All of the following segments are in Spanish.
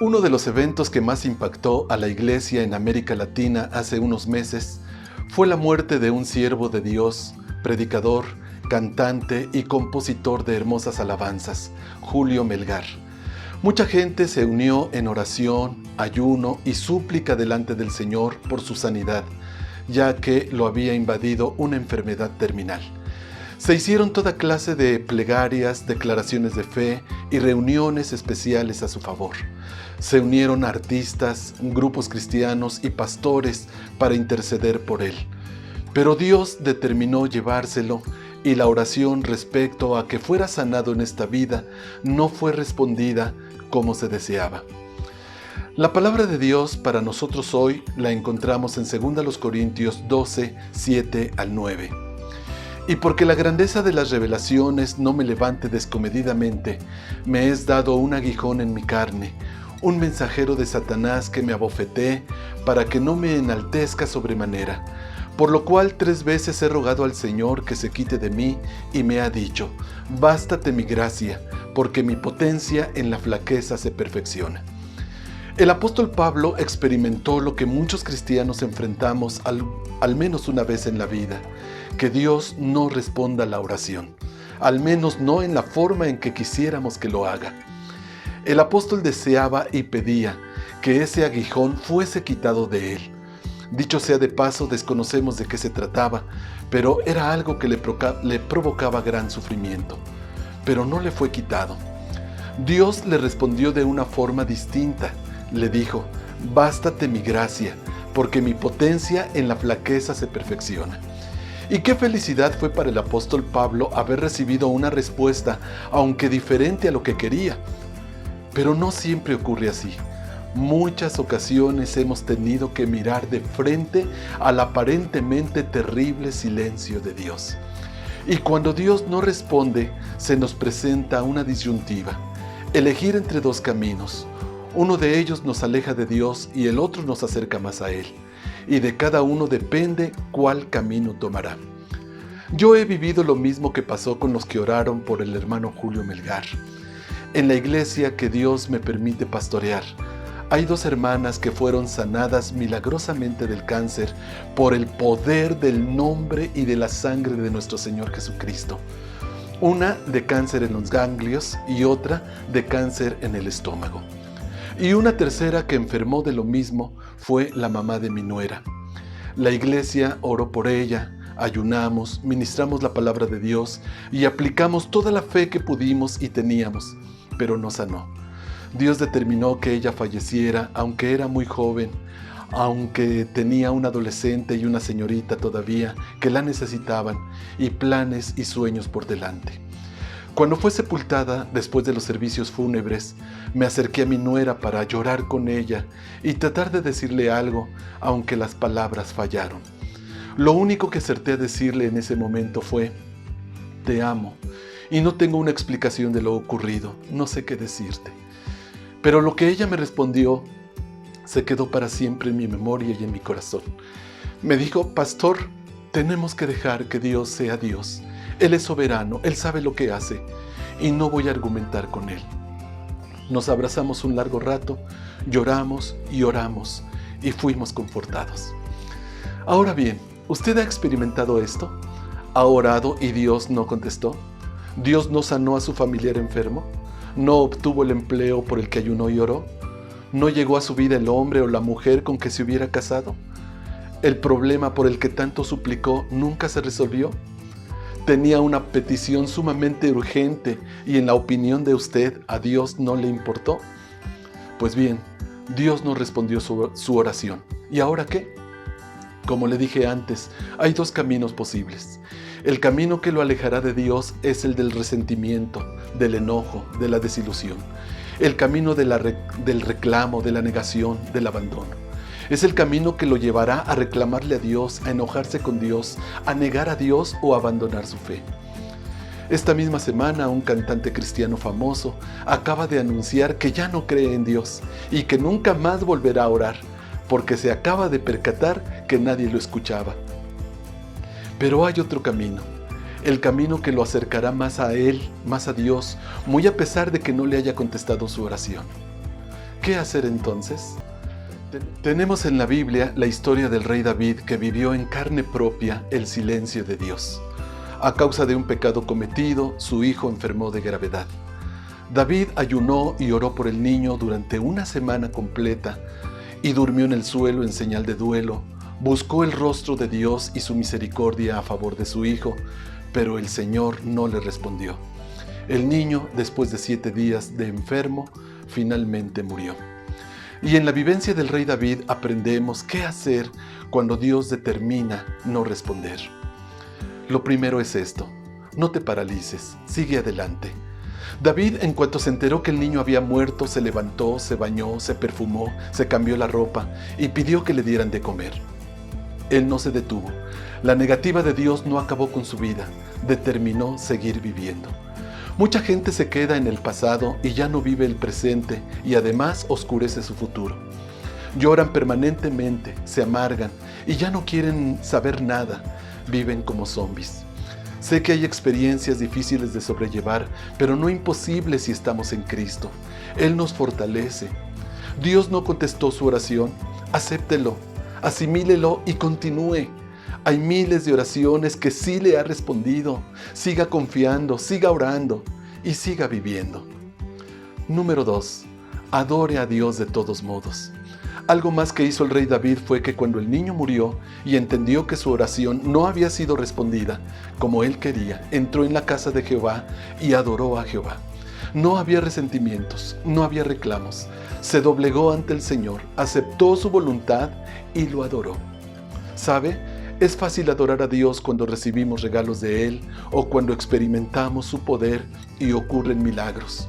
Uno de los eventos que más impactó a la iglesia en América Latina hace unos meses fue la muerte de un siervo de Dios, predicador, cantante y compositor de hermosas alabanzas, Julio Melgar. Mucha gente se unió en oración, ayuno y súplica delante del Señor por su sanidad, ya que lo había invadido una enfermedad terminal. Se hicieron toda clase de plegarias, declaraciones de fe y reuniones especiales a su favor. Se unieron artistas, grupos cristianos y pastores para interceder por él. Pero Dios determinó llevárselo y la oración respecto a que fuera sanado en esta vida no fue respondida como se deseaba. La palabra de Dios para nosotros hoy la encontramos en 2 Corintios 12, 7 al 9. Y porque la grandeza de las revelaciones no me levante descomedidamente, me es dado un aguijón en mi carne, un mensajero de Satanás que me abofetee para que no me enaltezca sobremanera. Por lo cual 3 veces he rogado al Señor que se quite de mí y me ha dicho: bástate mi gracia, porque mi potencia en la flaqueza se perfecciona. El apóstol Pablo experimentó lo que muchos cristianos enfrentamos al menos una vez en la vida, que Dios no responda a la oración, al menos no en la forma en que quisiéramos que lo haga. El apóstol deseaba y pedía que ese aguijón fuese quitado de él. Dicho sea de paso, desconocemos de qué se trataba, pero era algo que le provocaba gran sufrimiento. Pero no le fue quitado. Dios le respondió de una forma distinta. Le dijo: bástate mi gracia, porque mi potencia en la flaqueza se perfecciona. Y qué felicidad fue para el apóstol Pablo haber recibido una respuesta, aunque diferente a lo que quería. Pero no siempre ocurre así. Muchas ocasiones hemos tenido que mirar de frente al aparentemente terrible silencio de Dios. Y cuando Dios no responde, se nos presenta una disyuntiva: elegir entre 2 caminos. Uno de ellos nos aleja de Dios y el otro nos acerca más a Él. Y de cada uno depende cuál camino tomará. Yo he vivido lo mismo que pasó con los que oraron por el hermano Julio Melgar. En la iglesia que Dios me permite pastorear, hay 2 hermanas que fueron sanadas milagrosamente del cáncer por el poder del nombre y de la sangre de nuestro Señor Jesucristo. Una de cáncer en los ganglios y otra de cáncer en el estómago. Y una tercera que enfermó de lo mismo fue la mamá de mi nuera. La iglesia oró por ella, ayunamos, ministramos la palabra de Dios y aplicamos toda la fe que pudimos y teníamos, pero no sanó. Dios determinó que ella falleciera, aunque era muy joven, aunque tenía un adolescente y una señorita todavía que la necesitaban y planes y sueños por delante. Cuando fue sepultada, después de los servicios fúnebres, me acerqué a mi nuera para llorar con ella y tratar de decirle algo, aunque las palabras fallaron. Lo único que acerté a decirle en ese momento fue: te amo, y no tengo una explicación de lo ocurrido, no sé qué decirte. Pero lo que ella me respondió se quedó para siempre en mi memoria y en mi corazón. Me dijo: pastor, tenemos que dejar que Dios sea Dios. Él es soberano, Él sabe lo que hace, y no voy a argumentar con Él. Nos abrazamos un largo rato, lloramos y oramos, y fuimos confortados. Ahora bien, ¿usted ha experimentado esto? ¿Ha orado y Dios no contestó? ¿Dios no sanó a su familiar enfermo? ¿No obtuvo el empleo por el que ayunó y oró? ¿No llegó a su vida el hombre o la mujer con que se hubiera casado? ¿El problema por el que tanto suplicó nunca se resolvió? Tenía una petición sumamente urgente y en la opinión de usted a Dios no le importó. Pues bien, Dios no respondió su oración. ¿Y ahora qué? Como le dije antes, hay 2 caminos posibles. El camino que lo alejará de Dios es el del resentimiento, del enojo, de la desilusión. El camino del reclamo, de la negación, del abandono. Es el camino que lo llevará a reclamarle a Dios, a enojarse con Dios, a negar a Dios o a abandonar su fe. Esta misma semana, un cantante cristiano famoso acaba de anunciar que ya no cree en Dios y que nunca más volverá a orar, porque se acaba de percatar que nadie lo escuchaba. Pero hay otro camino, el camino que lo acercará más a Él, más a Dios, muy a pesar de que no le haya contestado su oración. ¿Qué hacer entonces? Tenemos en la Biblia la historia del rey David, que vivió en carne propia el silencio de Dios. A causa de un pecado cometido, su hijo enfermó de gravedad. David ayunó y oró por el niño durante una semana completa y durmió en el suelo en señal de duelo. Buscó el rostro de Dios y su misericordia a favor de su hijo, pero el Señor no le respondió. El niño, después de 7 días de enfermo, finalmente murió. Y en la vivencia del rey David aprendemos qué hacer cuando Dios determina no responder. Lo primero es esto: no te paralices, sigue adelante. David, en cuanto se enteró que el niño había muerto, se levantó, se bañó, se perfumó, se cambió la ropa y pidió que le dieran de comer. Él no se detuvo. La negativa de Dios no acabó con su vida, determinó seguir viviendo. Mucha gente se queda en el pasado y ya no vive el presente, y además oscurece su futuro. Lloran permanentemente, se amargan y ya no quieren saber nada, viven como zombies. Sé que hay experiencias difíciles de sobrellevar, pero no imposibles si estamos en Cristo. Él nos fortalece. Dios no contestó su oración, acéptelo, asimílelo y continúe. Hay miles de oraciones que sí le ha respondido. Siga confiando, siga orando y siga viviendo. Número 2. Adore a Dios de todos modos. Algo más que hizo el rey David fue que cuando el niño murió y entendió que su oración no había sido respondida como él quería, entró en la casa de Jehová y adoró a Jehová. No había resentimientos, no había reclamos. Se doblegó ante el Señor, aceptó su voluntad y lo adoró. ¿Sabe? Es fácil adorar a Dios cuando recibimos regalos de Él o cuando experimentamos su poder y ocurren milagros.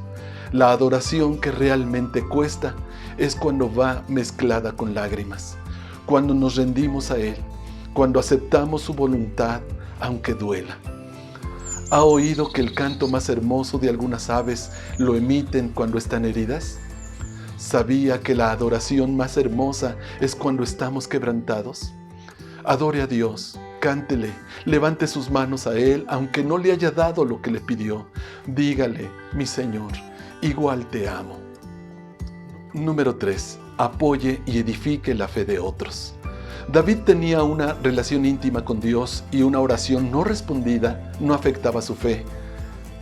La adoración que realmente cuesta es cuando va mezclada con lágrimas, cuando nos rendimos a Él, cuando aceptamos su voluntad, aunque duela. ¿Ha oído que el canto más hermoso de algunas aves lo emiten cuando están heridas? ¿Sabía que la adoración más hermosa es cuando estamos quebrantados? Adore a Dios, cántele, levante sus manos a Él, aunque no le haya dado lo que le pidió. Dígale: mi Señor, igual te amo. Número 3. Apoye y edifique la fe de otros. David tenía una relación íntima con Dios y una oración no respondida no afectaba su fe,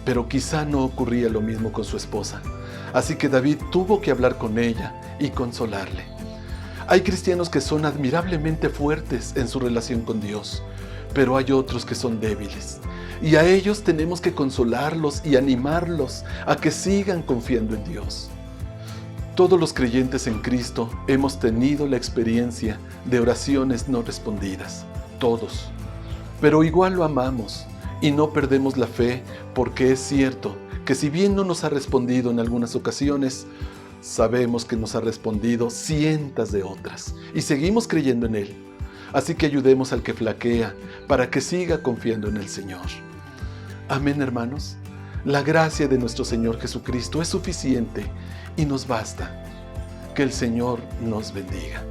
pero quizá no ocurría lo mismo con su esposa. Así que David tuvo que hablar con ella y consolarle. Hay cristianos que son admirablemente fuertes en su relación con Dios, pero hay otros que son débiles. Y a ellos tenemos que consolarlos y animarlos a que sigan confiando en Dios. Todos los creyentes en Cristo hemos tenido la experiencia de oraciones no respondidas, todos. Pero igual lo amamos y no perdemos la fe, porque es cierto que si bien no nos ha respondido en algunas ocasiones, sabemos que nos ha respondido cientos de otras y seguimos creyendo en Él. Así que ayudemos al que flaquea para que siga confiando en el Señor. Amén, hermanos. La gracia de nuestro Señor Jesucristo es suficiente y nos basta. Que el Señor nos bendiga.